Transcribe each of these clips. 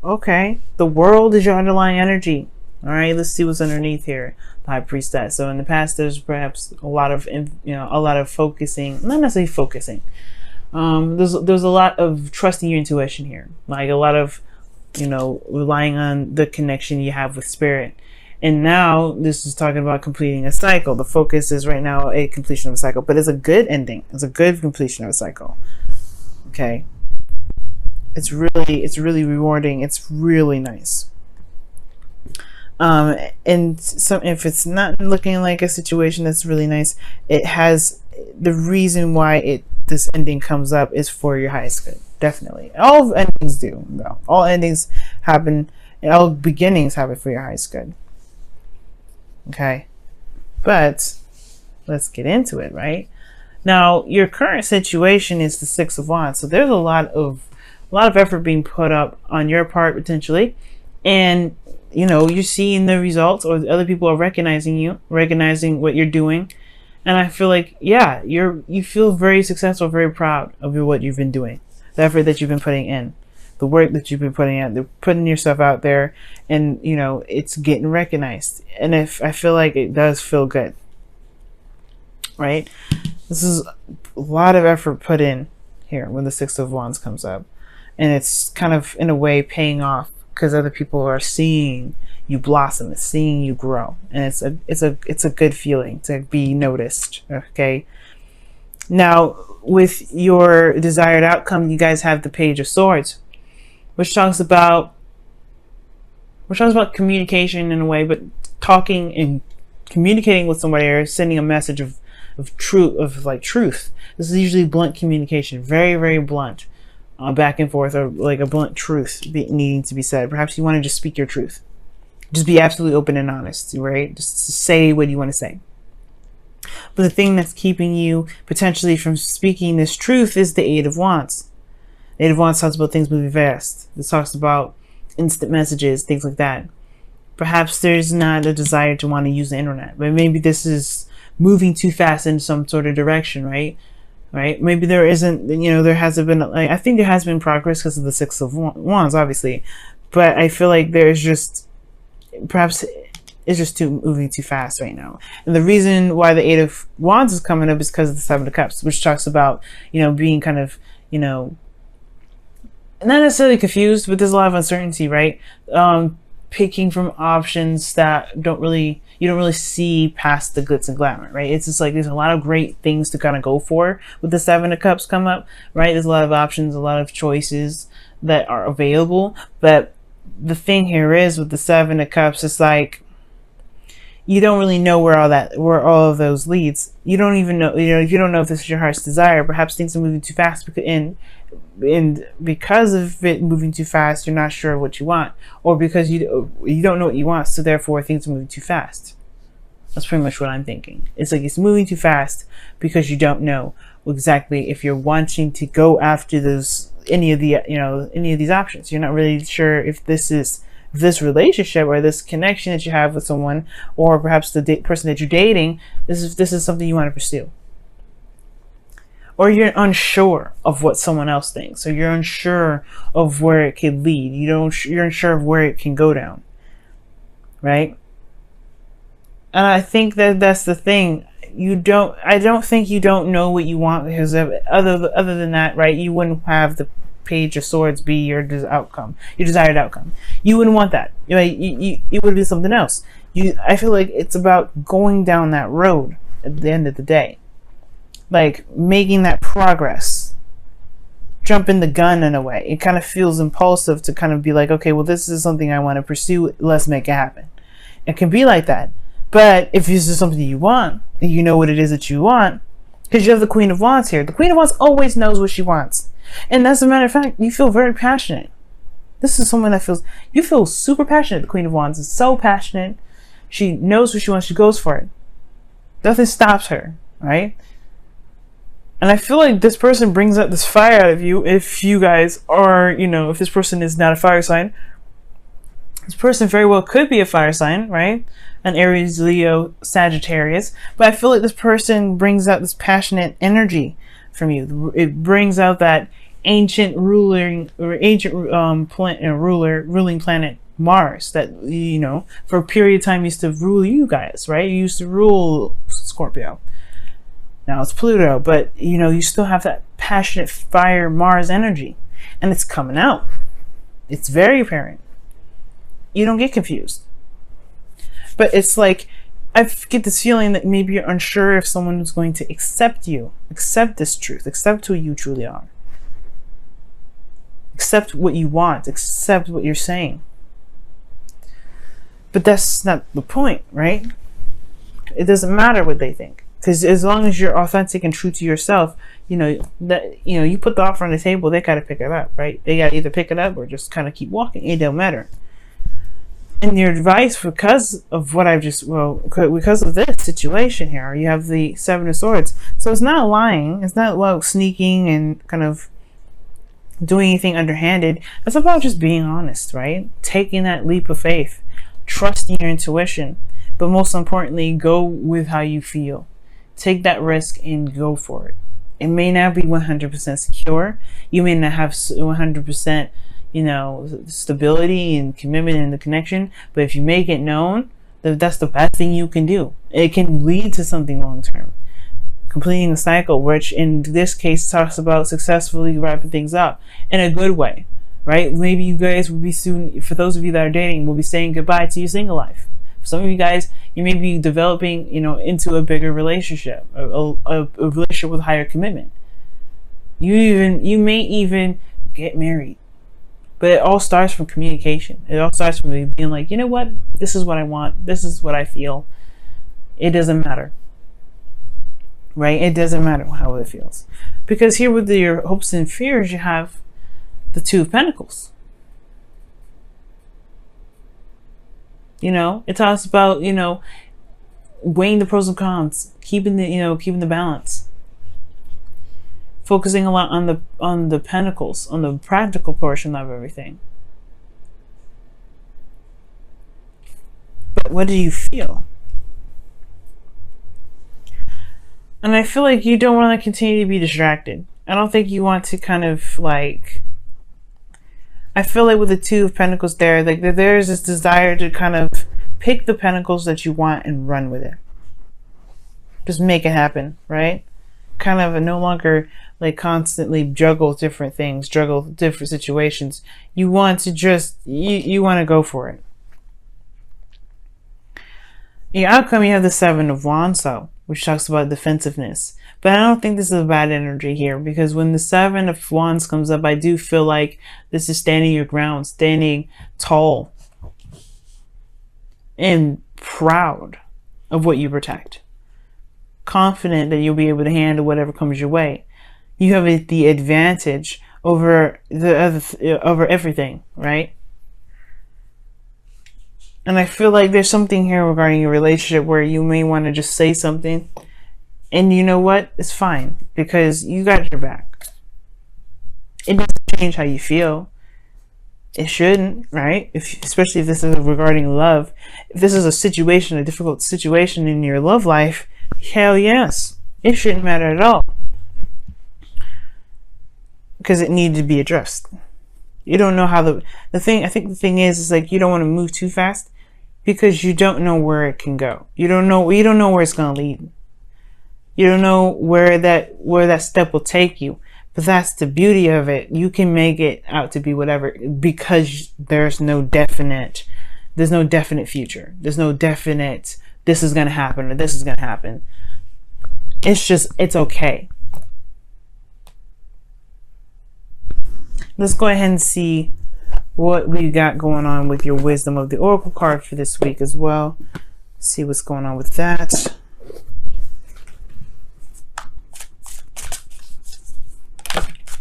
Okay. The world is your underlying energy. All right. Let's see what's underneath here. The high priestess. So in the past, there's perhaps a lot of, a lot of focusing, not necessarily focusing. There's a lot of trusting your intuition here. Like a lot of, relying on the connection you have with spirit. And now this is talking about completing a cycle. The focus is right now a completion of a cycle, but it's a good ending. It's a good completion of a cycle. Okay. It's really rewarding. It's really nice. And some, if it's not looking like a situation that's really nice, it has the reason why this ending comes up is for your highest good. Definitely. All endings do, though. All endings happen, and all beginnings happen for your highest good. Okay. But let's get into it, right? Now, your current situation is the Six of Wands. So there's a lot of effort being put up on your part potentially. And you're seeing the results, or the other people are recognizing what you're doing. And I feel like, yeah, you feel very successful, very proud of what you've been doing, the effort that you've been putting in, the work that you've been putting out, they're putting yourself out there, and it's getting recognized. And if I feel like it does feel good, right? This is a lot of effort put in here when the Six of Wands comes up, and it's kind of in a way paying off because other people are seeing you blossom, it's seeing you grow, and it's a good feeling to be noticed. Okay. Now, with your desired outcome, you guys have the Page of Swords, which talks about communication in a way, but talking and communicating with somebody or sending a message of truth. This is usually blunt communication, very, very blunt, back and forth, or like a blunt truth needing to be said. Perhaps you want to just speak your truth. Just be absolutely open and honest, right? Just say what you want to say. But the thing that's keeping you potentially from speaking this truth is the Eight of Wands. The Eight of Wands talks about things moving fast. It talks about instant messages, things like that. Perhaps there's not a desire to want to use the internet, but maybe this is moving too fast in some sort of direction, right? Right? Maybe there isn't, there hasn't been, I think there has been progress because of the Six of Wands, obviously. But I feel like there's just, perhaps it's just moving too fast right now. And the reason why the Eight of Wands is coming up is because of the Seven of Cups, which talks about, being kind of, not necessarily confused, but there's a lot of uncertainty, right? Picking from options that you don't really see past the glitz and glamour, right? It's just like there's a lot of great things to kind of go for with the Seven of Cups come up, right? There's a lot of options, a lot of choices that are available, but the thing here is with the Seven of Cups, it's like you don't really know where all of those leads. You don't even know, if you don't know if this is your heart's desire, perhaps things are moving too fast, and because of it moving too fast, you're not sure what you want, or because you don't know what you want, so therefore things are moving too fast. That's pretty much what I'm thinking. It's like it's moving too fast because you don't know exactly if you're wanting to go after any of these options. You're not really sure if this relationship or this connection that you have with someone, or perhaps the person that you're dating, this is something you want to pursue. Or you're unsure of what someone else thinks, or you're unsure of where it could lead. You're unsure of where it can go down, right? And I think that's the thing. I don't think you don't know what you want, because other than that, right? You wouldn't have the Page of Swords be your desired outcome. You wouldn't want that. It would be something else. I feel like it's about going down that road at the end of the day, like making that progress. Jumping the gun in a way. It kind of feels impulsive to kind of be like, okay, well, this is something I want to pursue. Let's make it happen. It can be like that. But if this is something you want, and you know what it is that you want, because you have the Queen of Wands here. The Queen of Wands always knows what she wants. And as a matter of fact, you feel very passionate. This is someone that you feel super passionate. The Queen of Wands is so passionate. She knows what she wants. She goes for it. Nothing stops her, right? And I feel like this person brings out this fire out of you. If you guys are, if this person is not a fire sign, this person very well could be a fire sign, right? An Aries, Leo, Sagittarius. But I feel like this person brings out this passionate energy from you. It brings out that ancient ruling or ancient ruling planet Mars that, you know, for a period of time used to rule you guys, right? You used to rule Scorpio. Now it's Pluto, but you know, you still have that passionate fire Mars energy, and it's coming out. It's very apparent. You don't get confused. But it's like, I get this feeling that maybe you're unsure if someone is going to accept you, accept this truth, accept who you truly are, accept what you want, accept what you're saying. But that's not the point, right? It doesn't matter what they think, because as long as you're authentic and true to yourself, you know that, you know, you put the offer on the table, they gotta pick it up, right? They gotta either pick it up or just kind of keep walking. It don't matter. And your advice, because of what I've just, well, because of this situation here, you have the Seven of Swords. So it's not lying. It's not about sneaking and kind of doing anything underhanded. It's about just being honest, right? Taking that leap of faith, trusting your intuition, but most importantly, go with how you feel. Take that risk and go for it. It may not be 100% secure. You may not have 100%, you know, stability and commitment in the connection, but if you make it known, that's the best thing you can do. It can lead to something long term. Completing a cycle, which in this case talks about successfully wrapping things up in a good way, right? Maybe you guys will be soon, for those of you that are dating, will be saying goodbye to your single life. For some of you guys, you may be developing, you know, into a bigger relationship, a relationship with higher commitment. You may even get married. But it all starts from communication. It all starts from being like, you know what? This is what I want. This is what I feel. It doesn't matter. Right? It doesn't matter how it feels. Because here with your hopes and fears, you have the Two of Pentacles. You know, it talks about, you know, weighing the pros and cons, keeping the balance. Focusing a lot on the pentacles, on the practical portion of everything. But what do you feel? And I feel like you don't want to continue to be distracted. I don't think you want to kind of like, I feel like with the Two of Pentacles there, like there's this desire to kind of pick the pentacles that you want and run with it. Just make it happen, right? Kind of no longer like constantly juggle different things, juggle different situations. You want to just, you want to go for it. The outcome, you have the Seven of Wands, though, which talks about defensiveness. But I don't think this is a bad energy here, because when the Seven of Wands comes up, I do feel like this is standing your ground, standing tall and proud of what you protect. Confident that you'll be able to handle whatever comes your way. You have the advantage over over everything, right? And I feel like there's something here regarding your relationship where you may want to just say something, and you know what? It's fine, because you got your back. It doesn't change how you feel. It shouldn't, right? Especially if this is regarding love. If this is a situation, a difficult situation in your love life, hell yes, it shouldn't matter at all, because it needed to be addressed. You don't know how the thing. I think the thing is like you don't want to move too fast, because you don't know where it can go. You don't know where it's going to lead. You don't know where that step will take you. But that's the beauty of it. You can make it out to be whatever, because there's no definite future. There's no definite this is going to happen or this is going to happen. It's okay. Let's go ahead and see what we got going on with your Wisdom of the Oracle card for this week as well. See what's going on with that.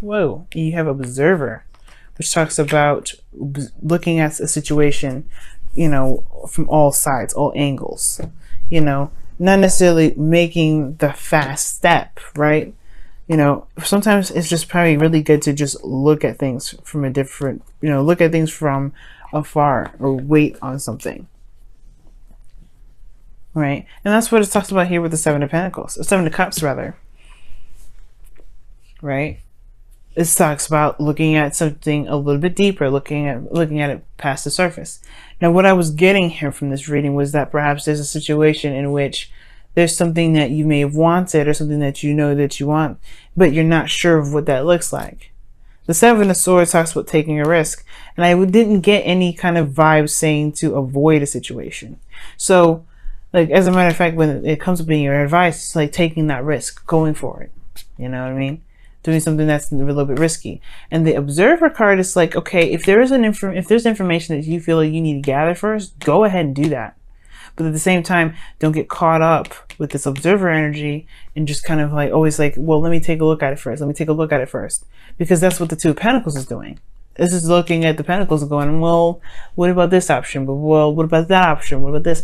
Whoa, you have Observer, which talks about looking at a situation, you know, from all sides, all angles, you know, not necessarily making the fast step, right? You know, sometimes it's just probably really good to just look at things from a different, you know, look at things from afar or wait on something. Right? And that's what it talks about here with the Seven of Pentacles, Seven of Cups rather. Right? This talks about looking at something a little bit deeper, looking at it past the surface. Now, what I was getting here from this reading was that perhaps there's a situation in which there's something that you may have wanted or something that you know that you want, but you're not sure of what that looks like. The Seven of Swords talks about taking a risk, and I didn't get any kind of vibe saying to avoid a situation. So, like, as a matter of fact, when it comes to being your advice, it's like taking that risk, going for it. You know what I mean? Doing something that's a little bit risky. And the Observer card is like, okay, if there's information that you feel like you need to gather first, go ahead and do that. But at the same time, don't get caught up with this Observer energy and just kind of like always like, well, let me take a look at it first. Let me take a look at it first. Because that's what the Two of Pentacles is doing. This is looking at the Pentacles and going, well, what about this option? But well, what about that option? What about this?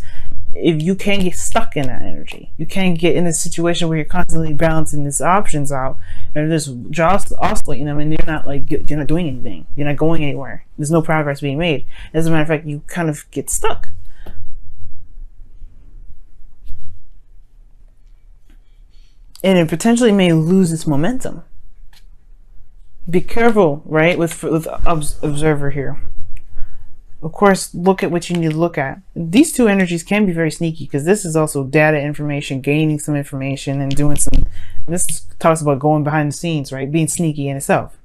If you can't get stuck in that energy, you can't get in a situation where you're constantly balancing these options out and just oscillating them, and you're not doing anything. You're not going anywhere. There's no progress being made. As a matter of fact, you kind of get stuck. And it potentially may lose its momentum. Be careful, right, with Observer here. Of course, look at what you need to look at. These two energies can be very sneaky because this is also data information, gaining some information and doing some. This talks about going behind the scenes, right? Being sneaky in itself.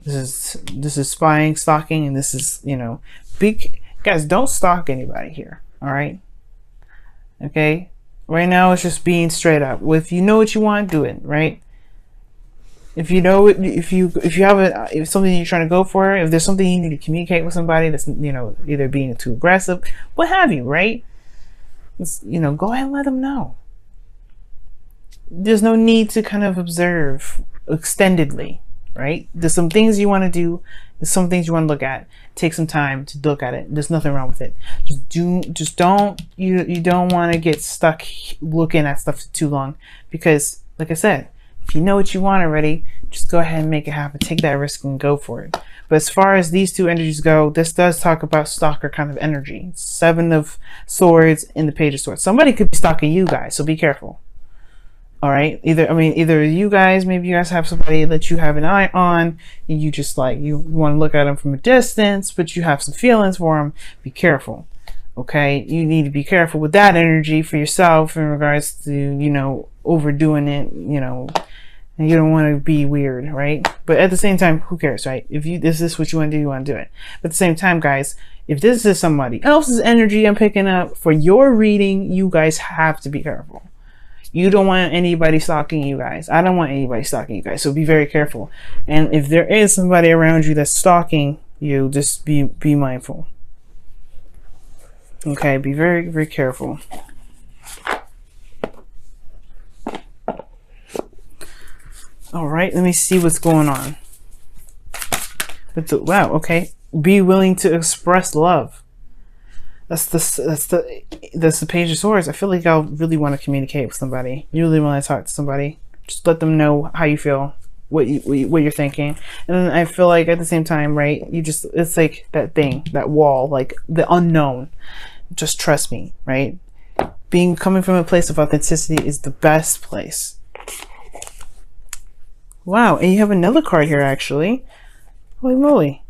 This is spying, stalking, and this is, you know, big guys. Don't stalk anybody here. All right. Okay. Right now, it's just being straight up. If you know what you want, do it. Right. If you know, if you have something you're trying to go for, if there's something you need to communicate with somebody that's, you know, either being too aggressive, what have you, right? It's, you know, go ahead and let them know. There's no need to kind of observe extendedly, right? There's some things you want to do. There's some things you want to look at. Take some time to look at it. There's nothing wrong with it. Just don't want to get stuck looking at stuff too long, because, like I said, if you know what you want already, just go ahead and make it happen. Take that risk and go for it. But as far as these two energies go, this does talk about stalker kind of energy. Seven of Swords and the Page of Swords. Somebody could be stalking you guys, so be careful. All right. Either you guys, maybe you guys have somebody that you have an eye on, and you just like, you want to look at them from a distance, but you have some feelings for them. Be careful. Okay. You need to be careful with that energy for yourself in regards to, you know, overdoing it, you know. And you don't want to be weird, right? But at the same time, who cares, right? If this is what you want to do, you want to do it. But at the same time, guys, if this is somebody else's energy I'm picking up for your reading, you guys have to be careful. You don't want anybody stalking you guys. I don't want anybody stalking you guys. So be very careful. And if there is somebody around you that's stalking you, just be mindful. Okay, be very, very careful. All right, let me see what's going on. Wow, okay. Be willing to express love. That's the Page of Swords. I feel like I'll really want to communicate with somebody. You really want to talk to somebody. Just let them know how you feel, what you're thinking. And then I feel like at the same time, right? It's like that thing, that wall, like the unknown. Just trust me, right? Coming from a place of authenticity is the best place. Wow, and you have another card here, actually. Holy moly.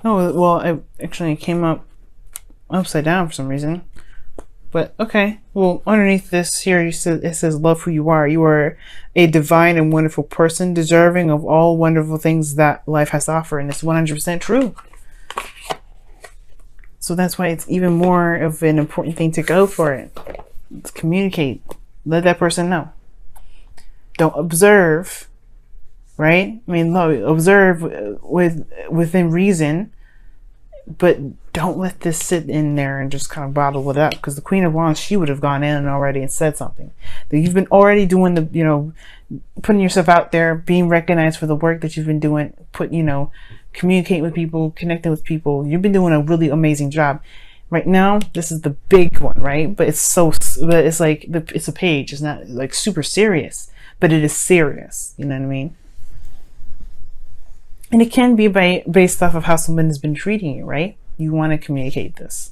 Oh, well, it came up upside down for some reason. But, okay. Well, underneath this here, it says, love who you are. You are a divine and wonderful person, deserving of all wonderful things that life has to offer. And it's 100% true. So that's why it's even more of an important thing to go for it. Let's communicate. Let that person know. Don't observe, right? I mean, no, observe within reason, but don't let this sit in there and just kind of bottle it up. Because the Queen of Wands, she would have gone in already and said something. That you've been already doing the, you know, putting yourself out there, being recognized for the work that you've been doing, communicating with people, connecting with people. You've been doing a really amazing job. Right now, this is the big one, right? But it's like it's a page. It's not like super serious. But it is serious, you know what I mean? And it can be based off of how someone has been treating you, right? You want to communicate this.